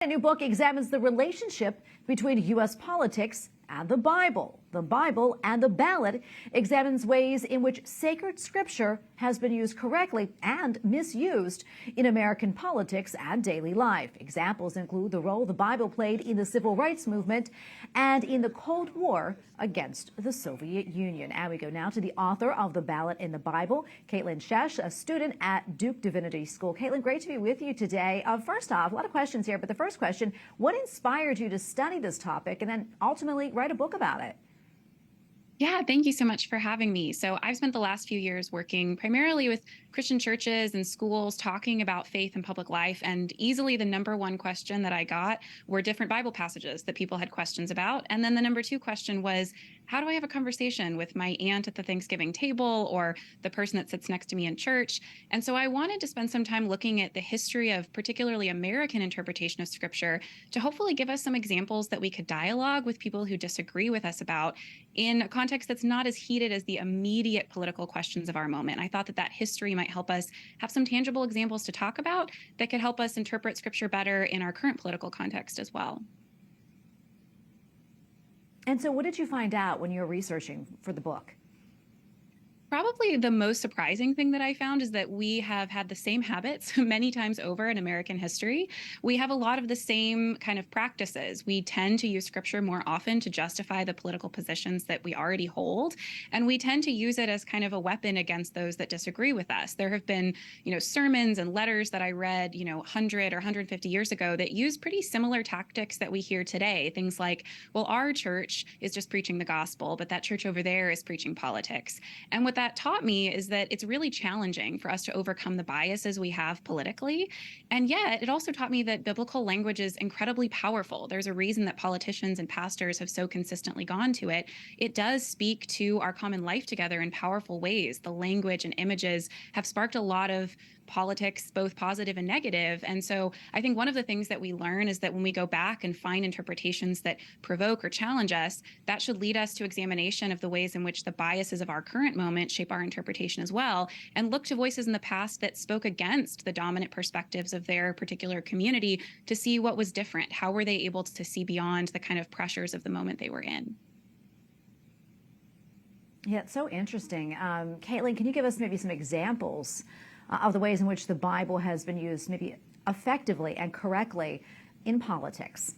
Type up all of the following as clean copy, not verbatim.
A new book examines the relationship between U.S. politics and the Bible. The Bible and the Ballot examines ways in which sacred scripture has been used correctly and misused in American politics and daily life. Examples include the role the Bible played in the civil rights movement and in the Cold War against the Soviet Union. And we go now to the author of The Ballot in the Bible, Kaitlyn Schiess, a student at Duke Divinity School. Kaitlyn, great to be with you today. First off, a lot of questions here, but the first question, what inspired you to study this topic and then ultimately write a book about it? Yeah, thank you so much for having me. So I've spent the last few years working primarily with Christian churches and schools talking about faith and public life. And easily the number one question that I got were different Bible passages that people had questions about. And then the number two question was, how do I have a conversation with my aunt at the Thanksgiving table or the person that sits next to me in church? And so I wanted to spend some time looking at the history of particularly American interpretation of Scripture to hopefully give us some examples that we could dialogue with people who disagree with us about in a context that's not as heated as the immediate political questions of our moment. I thought that that history might help us have some tangible examples to talk about that could help us interpret Scripture better in our current political context as well. And so what did you find out when you were researching for the book? Probably the most surprising thing that I found is that we have had the same habits many times over in American history. We have a lot of the same kind of practices. We tend to use Scripture more often to justify the political positions that we already hold, and we tend to use it as kind of a weapon against those that disagree with us. There have been, sermons and letters that I read, 100 or 150 years ago that use pretty similar tactics that we hear today. Things like, well, our church is just preaching the gospel, but that church over there is preaching politics. And what that taught me is that it's really challenging for us to overcome the biases we have politically. And yet it also taught me that biblical language is incredibly powerful. There's a reason that politicians and pastors have so consistently gone to it. It does speak to our common life together in powerful ways. The language and images have sparked a lot of politics, both positive and negative. And so I think one of the things that we learn is that when we go back and find interpretations that provoke or challenge us, that should lead us to examination of the ways in which the biases of our current moment shape our interpretation as well, and look to voices in the past that spoke against the dominant perspectives of their particular community to see what was different. How were they able to see beyond the kind of pressures of the moment they were in? Yeah, it's so interesting. Kaitlyn, can you give us maybe some examples of the ways in which the Bible has been used maybe effectively and correctly in politics?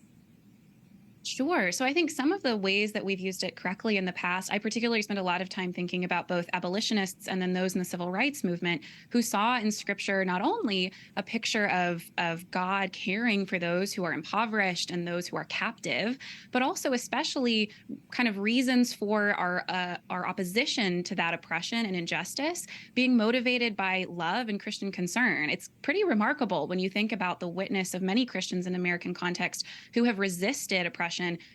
Sure. So I think some of the ways that we've used it correctly in the past, I particularly spent a lot of time thinking about both abolitionists and then those in the civil rights movement who saw in Scripture not only a picture of God caring for those who are impoverished and those who are captive, but also especially kind of reasons for our opposition to that oppression and injustice being motivated by love and Christian concern. It's pretty remarkable when you think about the witness of many Christians in American context who have resisted oppression,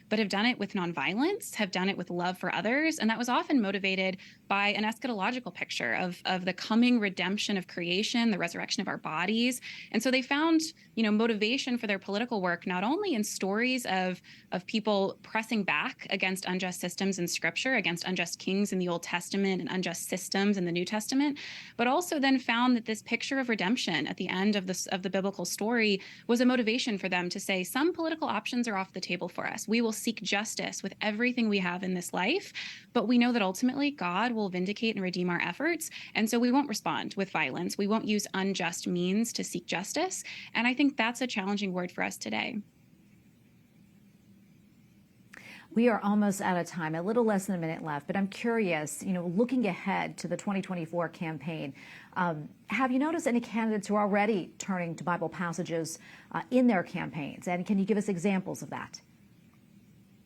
but have done it with nonviolence, have done it with love for others. And that was often motivated by an eschatological picture of the coming redemption of creation, the resurrection of our bodies. And so they found, motivation for their political work, not only in stories of people pressing back against unjust systems in Scripture, against unjust kings in the Old Testament and unjust systems in the New Testament, but also then found that this picture of redemption at the end of the biblical story was a motivation for them to say some political options are off the table for us. We will seek justice with everything we have in this life, but we know that ultimately God will vindicate and redeem our efforts. And so we won't respond with violence. We won't use unjust means to seek justice. And I think that's a challenging word for us today. We are almost out of time, a little less than a minute left, but I'm curious, looking ahead to the 2024 campaign, have you noticed any candidates who are already turning to Bible passages in their campaigns? And can you give us examples of that?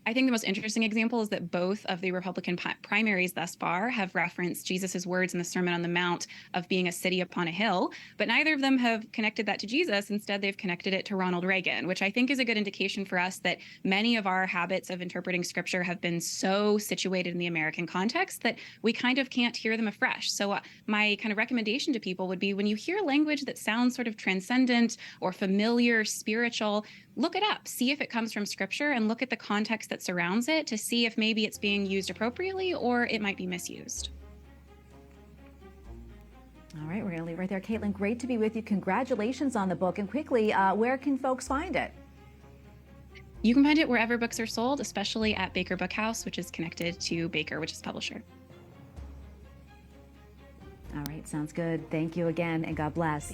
I think the most interesting example is that both of the Republican primaries thus far have referenced Jesus's words in the Sermon on the Mount of being a city upon a hill, but neither of them have connected that to Jesus. Instead, they've connected it to Ronald Reagan, which I think is a good indication for us that many of our habits of interpreting Scripture have been so situated in the American context that we kind of can't hear them afresh. So my kind of recommendation to people would be when you hear language that sounds sort of transcendent or familiar, spiritual, look it up, see if it comes from Scripture, and look at the context that surrounds it to see if maybe it's being used appropriately or it might be misused. All right, we're going to leave right there. Kaitlyn, great to be with you. Congratulations on the book. And quickly, where can folks find it? You can find it wherever books are sold, especially at Baker Bookhouse, which is connected to Baker, which is publisher. All right, sounds good. Thank you again, and God bless.